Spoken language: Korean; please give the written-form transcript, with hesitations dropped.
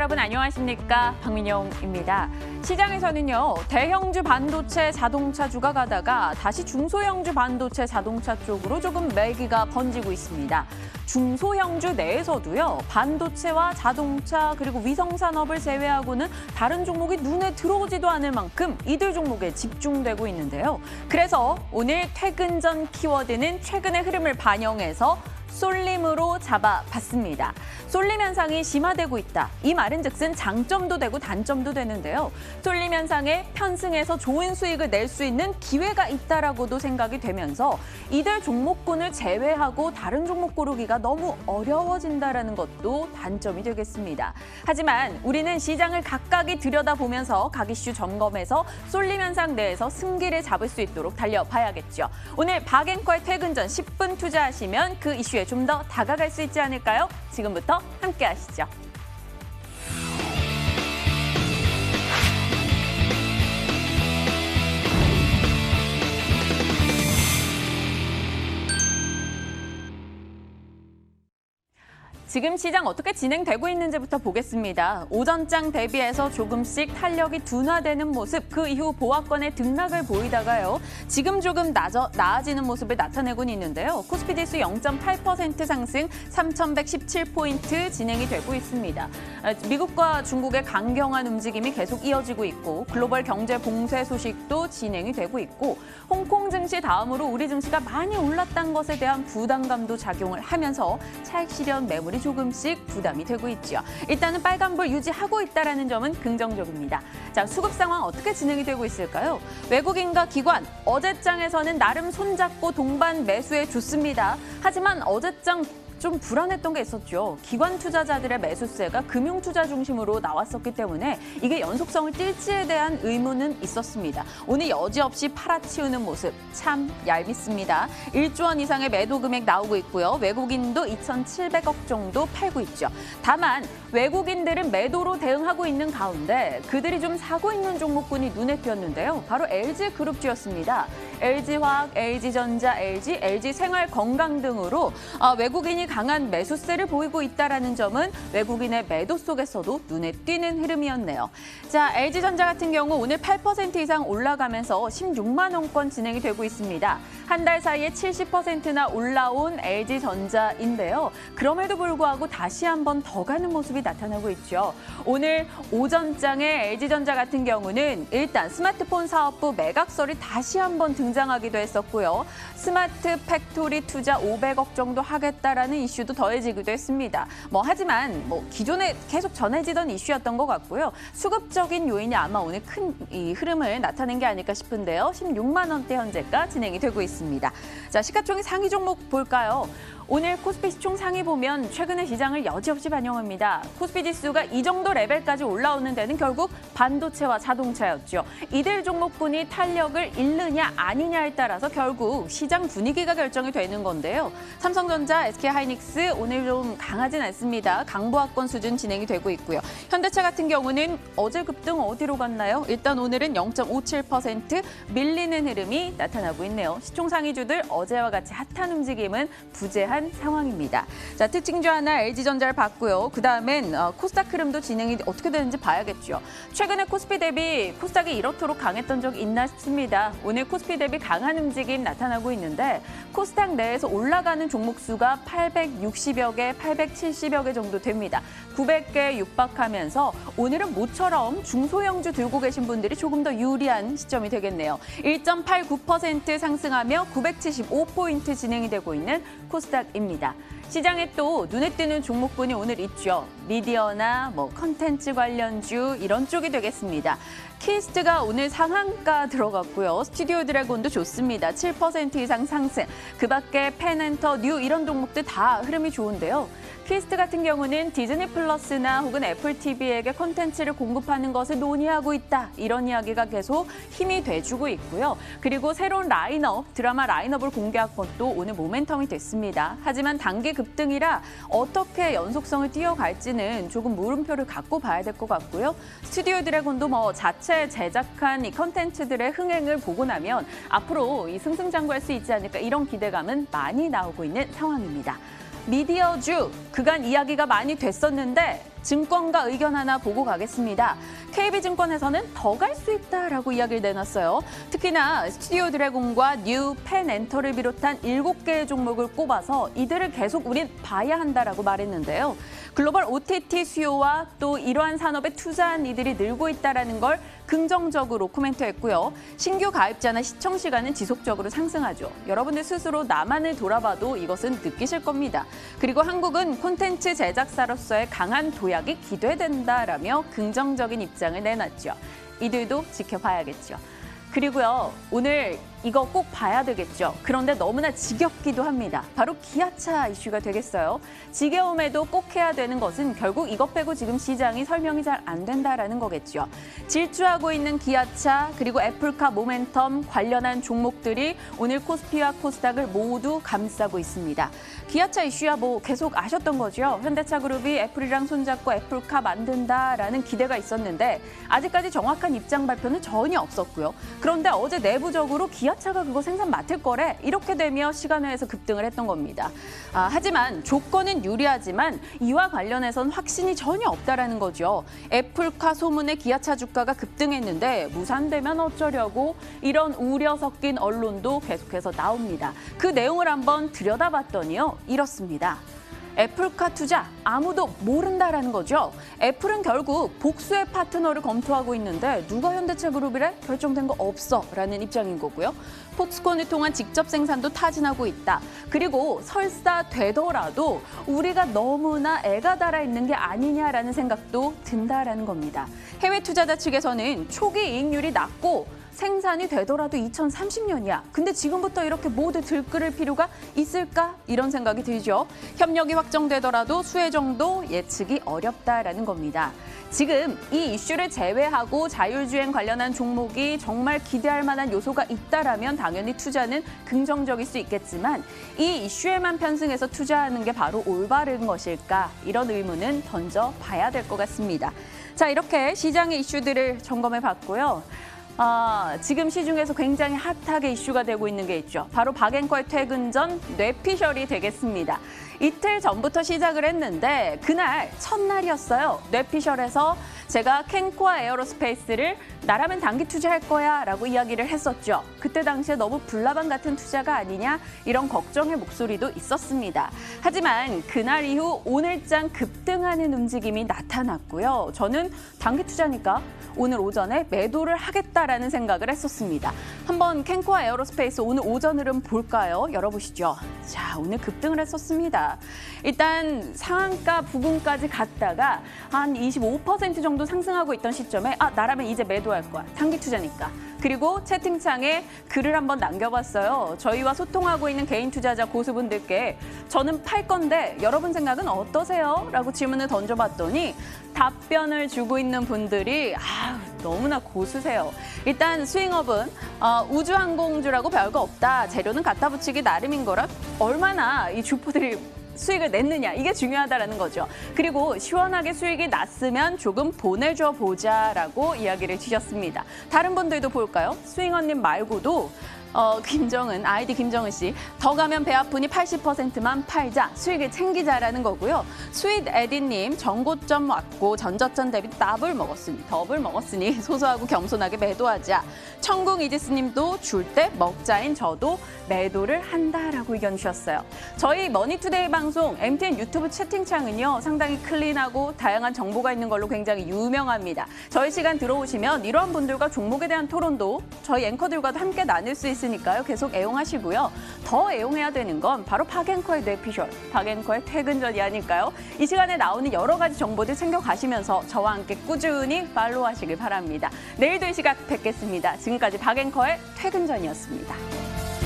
여러분 안녕하십니까? 박민영입니다. 시장에서는요, 대형주 반도체 자동차주가 가다가 다시 중소형주 반도체 자동차 쪽으로 조금 매기가 번지고 있습니다. 중소형주 내에서도요, 반도체와 자동차 그리고 위성산업을 제외하고는 다른 종목이 눈에 들어오지도 않을 만큼 이들 종목에 집중되고 있는데요. 그래서 오늘 퇴근 전 키워드는 최근의 흐름을 반영해서 쏠림으로 잡아봤습니다. 쏠림 현상이 심화되고 있다. 이 말은 즉슨 장점도 되고 단점도 되는데요. 쏠림 현상에 편승해서 좋은 수익을 낼 수 있는 기회가 있다라고도 생각이 되면서 이들 종목군을 제외하고 다른 종목 고르기가 너무 어려워진다라는 것도 단점이 되겠습니다. 하지만 우리는 시장을 각각이 들여다보면서 각 이슈 점검해서 쏠림 현상 내에서 승기를 잡을 수 있도록 달려봐야겠죠. 오늘 박앵커의 퇴근 전 10분 투자하시면 그 이슈에 좀 더 다가갈 수 있지 않을까요? 지금부터 함께 하시죠. 지금 시장 어떻게 진행되고 있는지부터 보겠습니다. 오전장 대비해서 조금씩 탄력이 둔화되는 모습, 그 이후 보합권의 등락을 보이다가요. 지금 조금 나아지는 모습을 나타내고 있는데요. 코스피 지수 0.8% 상승 3,117포인트 진행이 되고 있습니다. 미국과 중국의 강경한 움직임이 계속 이어지고 있고 글로벌 경제 봉쇄 소식도 진행이 되고 있고 홍콩 증시 다음으로 우리 증시가 많이 올랐다는 것에 대한 부담감도 작용을 하면서 차익 실현 매물이 조금씩 부담이 되고 있죠. 일단은 빨간불 유지하고 있다는 점은 긍정적입니다. 자, 수급 상황 어떻게 진행이 되고 있을까요? 외국인과 기관, 어제장에서는 나름 손잡고 동반 매수에 좋습니다. 하지만 어제장 좀 불안했던 게 있었죠. 기관 투자자들의 매수세가 금융 투자 중심으로 나왔었기 때문에 이게 연속성을 띨지에 대한 의문은 있었습니다. 오늘 여지없이 팔아치우는 모습 참 얄밉습니다. 1조 원 이상의 매도 금액 나오고 있고요. 외국인도 2,700억 정도 팔고 있죠. 다만 외국인들은 매도로 대응하고 있는 가운데 그들이 좀 사고 있는 종목군이 눈에 띄었는데요. 바로 LG그룹주였습니다. LG화학, LG전자, LG생활건강 등으로 외국인이 강한 매수세를 보이고 있다는 점은 외국인의 매도 속에서도 눈에 띄는 흐름이었네요. 자, LG전자 같은 경우 오늘 8% 이상 올라가면서 16만 원권 진행이 되고 있습니다. 한 달 사이에 70%나 올라온 LG전자인데요. 그럼에도 불구하고 다시 한번 더 가는 모습이 나타나고 있죠. 오늘 오전장의 LG전자 같은 경우는 일단 스마트폰 사업부 매각설이 다시 한번 등장하기도 했었고요. 스마트 팩토리 투자 500억 정도 하겠다라는 이슈도 더해지기도 했습니다. 하지만 기존에 계속 전해지던 이슈였던 것 같고요. 수급적인 요인이 아마 오늘 큰 이 흐름을 나타낸 게 아닐까 싶은데요. 16만 원대 현재가 진행이 되고 있습니다. 자, 시가총액 상위 종목 볼까요? 오늘 코스피 시총 상위 보면 최근의 시장을 여지없이 반영합니다. 코스피 지수가 이 정도 레벨까지 올라오는 데는 결국 반도체와 자동차였죠. 이들 종목군이 탄력을 잃느냐 아니냐에 따라서 결국 시장 분위기가 결정이 되는 건데요. 삼성전자, SK하이닉스 오늘 좀 강하진 않습니다. 강보합권 수준 진행이 되고 있고요. 현대차 같은 경우는 어제 급등 어디로 갔나요? 일단 오늘은 0.57% 밀리는 흐름이 나타나고 있네요. 시총 상위주들 어제와 같이 핫한 움직임은 부재한 상황입니다. 자, 특징주 하나 LG전자를 봤고요. 그다음엔 코스닥 흐름도 진행이 어떻게 되는지 봐야겠죠. 최근에 코스피 대비 코스닥이 이렇도록 강했던 적 있나 싶습니다. 오늘 코스피 대비 강한 움직임 나타나고 있는데 코스닥 내에서 올라가는 종목 수가 860여 개, 870여 개 정도 됩니다. 900개 육박하면서 오늘은 모처럼 중소형주 들고 계신 분들이 조금 더 유리한 시점이 되겠네요. 1.89% 상승하며 975포인트 진행이 되고 있는 코스닥입니다. 시장에 또 눈에 띄는 종목군이 오늘 있죠. 미디어나 컨텐츠 관련주 이런 쪽이 되겠습니다. 키스트가 오늘 상한가 들어갔고요. 스튜디오 드래곤도 좋습니다. 7% 이상 상승. 그밖에 펜앤터, 뉴 이런 종목들 다 흐름이 좋은데요. 키스트 같은 경우는 디즈니 플러스나 혹은 애플 TV에게 콘텐츠를 공급하는 것을 논의하고 있다. 이런 이야기가 계속 힘이 돼주고 있고요. 그리고 새로운 라인업, 드라마 라인업을 공개한 것도 오늘 모멘텀이 됐습니다. 하지만 단기 급등이라 어떻게 연속성을 띄어갈지는 조금 물음표를 갖고 봐야 될 것 같고요. 스튜디오 드래곤도 자체 제작한 이 콘텐츠들의 흥행을 보고 나면 앞으로 이 승승장구할 수 있지 않을까 이런 기대감은 많이 나오고 있는 상황입니다. 미디어주, 그간 이야기가 많이 됐었는데 증권가 의견 하나 보고 가겠습니다. KB증권에서는 더 갈 수 있다라고 이야기를 내놨어요. 특히나 스튜디오 드래곤과 뉴 펜엔터를 비롯한 7개의 종목을 꼽아서 이들을 계속 우린 봐야 한다라고 말했는데요. 글로벌 OTT 수요와 또 이러한 산업에 투자한 이들이 늘고 있다는 걸 긍정적으로 코멘트했고요. 신규 가입자나 시청 시간은 지속적으로 상승하죠. 여러분들 스스로 나만을 돌아봐도 이것은 느끼실 겁니다. 그리고 한국은 콘텐츠 제작사로서의 강한 도약이 기대된다라며 긍정적인 입장을 내놨죠. 이들도 지켜봐야겠죠. 그리고요, 오늘 이거 꼭 봐야 되겠죠. 그런데 너무나 지겹기도 합니다. 바로 기아차 이슈가 되겠어요. 지겨움에도 꼭 해야 되는 것은 결국 이것 빼고 지금 시장이 설명이 잘 안 된다라는 거겠죠. 질주하고 있는 기아차 그리고 애플카 모멘텀 관련한 종목들이 오늘 코스피와 코스닥을 모두 감싸고 있습니다. 기아차 이슈야 뭐 계속 아셨던 거죠. 현대차 그룹이 애플이랑 손잡고 애플카 만든다라는 기대가 있었는데 아직까지 정확한 입장 발표는 전혀 없었고요. 그런데 어제 내부적으로 기아차가 그거 생산 맡을 거래 이렇게 되며 시간외에서 급등을 했던 겁니다. 하지만 조건은 유리하지만 이와 관련해선 확신이 전혀 없다라는 거죠. 애플카 소문에 기아차 주가가 급등했는데 무산되면 어쩌려고 이런 우려 섞인 언론도 계속해서 나옵니다. 그 내용을 한번 들여다봤더니요. 이렇습니다. 애플카 투자 아무도 모른다라는 거죠. 애플은 결국 복수의 파트너를 검토하고 있는데 누가 현대차 그룹이래? 결정된 거 없어 라는 입장인 거고요. 폭스콘을 통한 직접 생산도 타진하고 있다. 그리고 설사 되더라도 우리가 너무나 애가 달아 있는 게 아니냐라는 생각도 든다라는 겁니다. 해외 투자자 측에서는 초기 이익률이 낮고 생산이 되더라도 2030년이야. 근데 지금부터 이렇게 모두 들끓을 필요가 있을까? 이런 생각이 들죠. 협력이 확정되더라도 수혜 정도 예측이 어렵다라는 겁니다. 지금 이 이슈를 제외하고 자율주행 관련한 종목이 정말 기대할 만한 요소가 있다라면 당연히 투자는 긍정적일 수 있겠지만 이 이슈에만 편승해서 투자하는 게 바로 올바른 것일까? 이런 의문은 던져봐야 될 것 같습니다. 자, 이렇게 시장의 이슈들을 점검해 봤고요. 지금 시중에서 굉장히 핫하게 이슈가 되고 있는 게 있죠. 바로 박앵커의 퇴근 전 뇌피셜이 되겠습니다. 이틀 전부터 시작을 했는데 그날 첫날이었어요. 뇌피셜에서 제가 캔코아 에어로스페이스를 나라면 단기 투자할 거야 라고 이야기를 했었죠. 그때 당시에 너무 불나방 같은 투자가 아니냐 이런 걱정의 목소리도 있었습니다. 하지만 그날 이후 오늘장 급등하는 움직임이 나타났고요. 저는 단기 투자니까 오늘 오전에 매도를 하겠다라는 생각을 했었습니다. 한번 캔코아 에어로스페이스 오늘 오전 흐름 볼까요? 열어보시죠. 자, 오늘 급등을 했었습니다. 일단 상한가 부근까지 갔다가 한 25% 정도 상승하고 있던 시점에 나라면 이제 매도할 거야. 단기 투자니까. 그리고 채팅창에 글을 한번 남겨봤어요. 저희와 소통하고 있는 개인 투자자 고수분들께 저는 팔 건데 여러분 생각은 어떠세요? 라고 질문을 던져봤더니 답변을 주고 있는 분들이 너무나 고수세요. 일단 스윙업은 우주항공주라고 별거 없다. 재료는 갖다 붙이기 나름인 거라 얼마나 이 주포들이 수익을 냈느냐 이게 중요하다라는 거죠. 그리고 시원하게 수익이 났으면 조금 보내줘 보자라고 이야기를 주셨습니다. 다른 분들도 볼까요? 스윙어님 말고도 김정은, 아이디 김정은 씨, 더 가면 배 아프니 80%만 팔자, 수익을 챙기자라는 거고요. 스윗 에디님, 전고점 왔고 전저점 대비 더블 먹었으니 소소하고 겸손하게 매도하자. 천궁 이지스님도 줄 때 먹자인 저도 매도를 한다라고 의견 주셨어요. 저희 머니투데이 방송 MTN 유튜브 채팅창은요 상당히 클린하고 다양한 정보가 있는 걸로 굉장히 유명합니다. 저희 시간 들어오시면 이러한 분들과 종목에 대한 토론도 저희 앵커들과도 함께 나눌 수 있으니까요. 계속 애용하시고요. 더 애용해야 되는 건 바로 박앵커의 뇌피셜, 박앵커의 퇴근 전이 아닐까요? 이 시간에 나오는 여러 가지 정보들 챙겨가시면서 저와 함께 꾸준히 팔로우하시길 바랍니다. 내일도 이 시각 뵙겠습니다. 지금까지 박앵커의 퇴근 전이었습니다.